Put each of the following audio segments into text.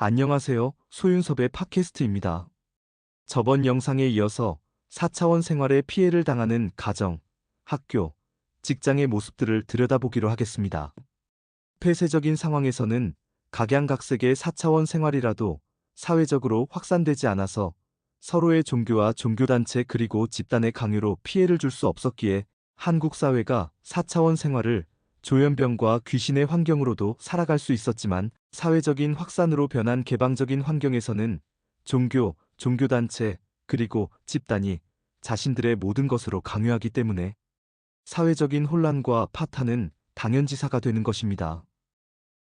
안녕하세요. 소윤섭의 팟캐스트입니다. 저번 영상에 이어서 4차원 생활에 피해를 당하는 가정, 학교, 직장의 모습들을 들여다보기로 하겠습니다. 폐쇄적인 상황에서는 각양각색의 4차원 생활이라도 사회적으로 확산되지 않아서 서로의 종교와 종교단체 그리고 집단의 강요로 피해를 줄 수 없었기에 한국 사회가 4차원 생활을 조현병과 귀신의 환경으로도 살아갈 수 있었지만 사회적인 확산으로 변한 개방적인 환경에서는 종교, 종교단체, 그리고 집단이 자신들의 모든 것으로 강요하기 때문에 사회적인 혼란과 파탄은 당연지사가 되는 것입니다.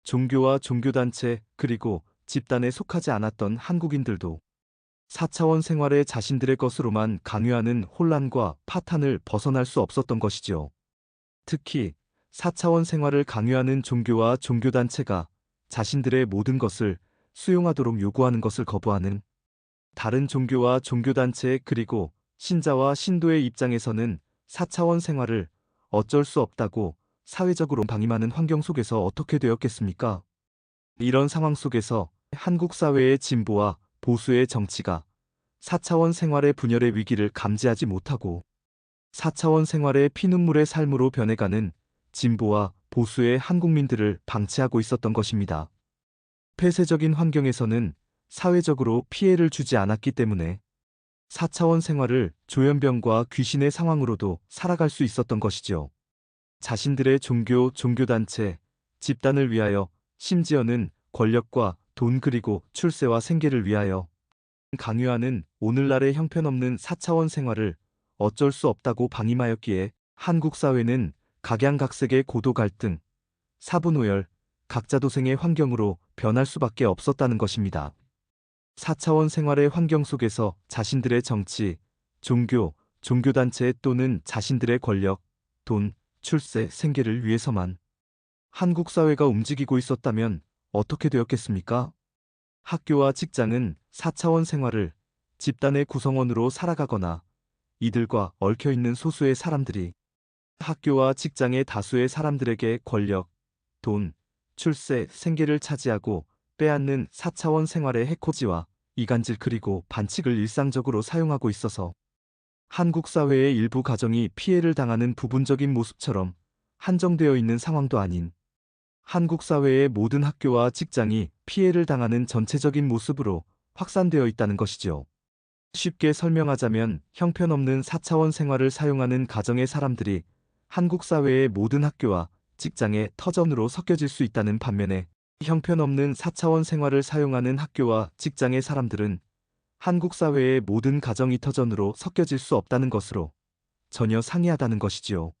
종교와 종교단체, 그리고 집단에 속하지 않았던 한국인들도 4차원 생활에 자신들의 것으로만 강요하는 혼란과 파탄을 벗어날 수 없었던 것이지요. 특히 4차원 생활을 강요하는 종교와 종교단체가 자신들의 모든 것을 수용하도록 요구하는 것을 거부하는 다른 종교와 종교단체 그리고 신자와 신도의 입장에서는 4차원 생활을 어쩔 수 없다고 사회적으로 방임하는 환경 속에서 어떻게 되었겠습니까? 이런 상황 속에서 한국 사회의 진보와 보수의 정치가 4차원 생활의 분열의 위기를 감지하지 못하고 4차원 생활의 피눈물의 삶으로 변해가는 진보와 보수의 한국민들을 방치하고 있었던 것입니다. 폐쇄적인 환경에서는 사회적으로 피해를 주지 않았기 때문에 4차원 생활을 조현병과 귀신의 상황으로도 살아갈 수 있었던 것이지요. 자신들의 종교, 종교단체, 집단을 위하여 심지어는 권력과 돈 그리고 출세와 생계를 위하여 강요하는 오늘날의 형편없는 4차원 생활을 어쩔 수 없다고 방임하였기에 한국 사회는 각양각색의 고도 갈등, 사분오열, 각자도생의 환경으로 변할 수밖에 없었다는 것입니다. 4차원 생활의 환경 속에서 자신들의 정치, 종교, 종교단체 또는 자신들의 권력, 돈, 출세, 생계를 위해서만 한국 사회가 움직이고 있었다면 어떻게 되었겠습니까? 학교와 직장은 4차원 생활을 집단의 구성원으로 살아가거나 이들과 얽혀있는 소수의 사람들이 학교와 직장의 다수의 사람들에게 권력, 돈, 출세, 생계를 차지하고 빼앗는 4차원 생활의 해코지와 이간질 그리고 반칙을 일상적으로 사용하고 있어서 한국 사회의 일부 가정이 피해를 당하는 부분적인 모습처럼 한정되어 있는 상황도 아닌 한국 사회의 모든 학교와 직장이 피해를 당하는 전체적인 모습으로 확산되어 있다는 것이죠. 쉽게 설명하자면 형편없는 4차원 생활을 사용하는 가정의 사람들이 한국 사회의 모든 학교와 직장의 터전으로 섞여질 수 있다는 반면에 형편없는 4차원 생활을 사용하는 학교와 직장의 사람들은 한국 사회의 모든 가정이 터전으로 섞여질 수 없다는 것으로 전혀 상이하다는 것이지요.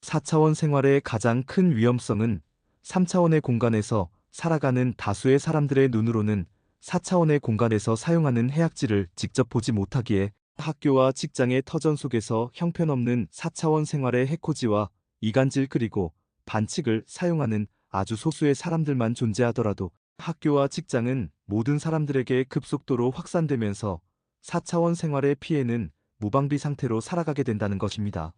4차원 생활의 가장 큰 위험성은 3차원의 공간에서 살아가는 다수의 사람들의 눈으로는 4차원의 공간에서 사용하는 해악질을 직접 보지 못하기에 학교와 직장의 터전 속에서 형편없는 4차원 생활의 해코지와 이간질 그리고 반칙을 사용하는 아주 소수의 사람들만 존재하더라도 학교와 직장은 모든 사람들에게 급속도로 확산되면서 4차원 생활의 피해는 무방비 상태로 살아가게 된다는 것입니다.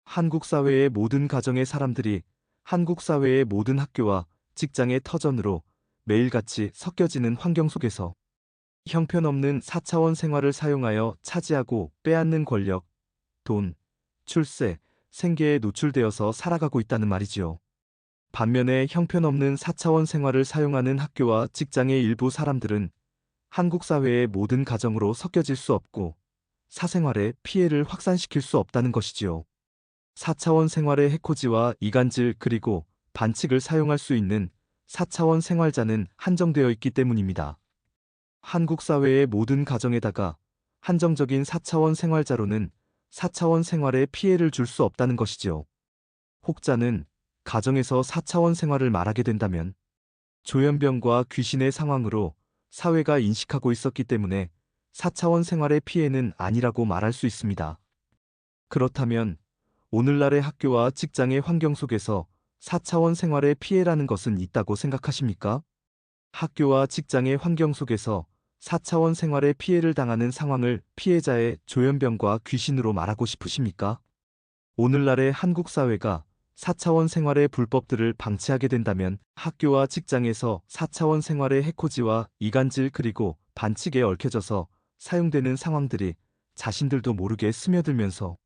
한국 사회의 모든 가정의 사람들이 한국 사회의 모든 학교와 직장의 터전으로 매일같이 섞여지는 환경 속에서 형편없는 4차원 생활을 사용하여 차지하고 빼앗는 권력, 돈, 출세, 생계에 노출되어서 살아가고 있다는 말이지요. 반면에 형편없는 4차원 생활을 사용하는 학교와 직장의 일부 사람들은 한국 사회의 모든 가정으로 섞여질 수 없고 사생활에 피해를 확산시킬 수 없다는 것이지요. 4차원 생활의 해코지와 이간질 그리고 반칙을 사용할 수 있는 4차원 생활자는 한정되어 있기 때문입니다. 한국 사회의 모든 가정에다가 한정적인 4차원 생활자로는 4차원 생활에 피해를 줄 수 없다는 것이지요. 혹자는 가정에서 4차원 생활을 말하게 된다면 조현병과 귀신의 상황으로 사회가 인식하고 있었기 때문에 4차원 생활의 피해는 아니라고 말할 수 있습니다. 그렇다면 오늘날의 학교와 직장의 환경 속에서 4차원 생활의 피해라는 것은 있다고 생각하십니까? 학교와 직장의 환경 속에서 4차원 생활의 피해를 당하는 상황을 피해자의 조현병과 귀신으로 말하고 싶으십니까? 오늘날의 한국 사회가 4차원 생활의 불법들을 방치하게 된다면 학교와 직장에서 4차원 생활의 해코지와 이간질 그리고 반칙에 얽혀져서 사용되는 상황들이 자신들도 모르게 스며들면서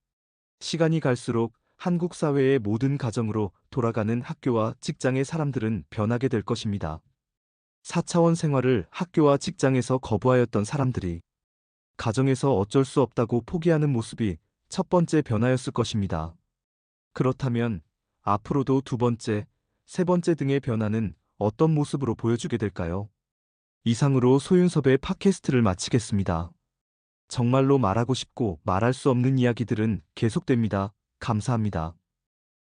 시간이 갈수록 한국 사회의 모든 가정으로 돌아가는 학교와 직장의 사람들은 변하게 될 것입니다. 4차원 생활을 학교와 직장에서 거부하였던 사람들이 가정에서 어쩔 수 없다고 포기하는 모습이 첫 번째 변화였을 것입니다. 그렇다면 앞으로도 두 번째, 세 번째 등의 변화는 어떤 모습으로 보여주게 될까요? 이상으로 소윤섭의 팟캐스트를 마치겠습니다. 정말로 말하고 싶고 말할 수 없는 이야기들은 계속됩니다. 감사합니다.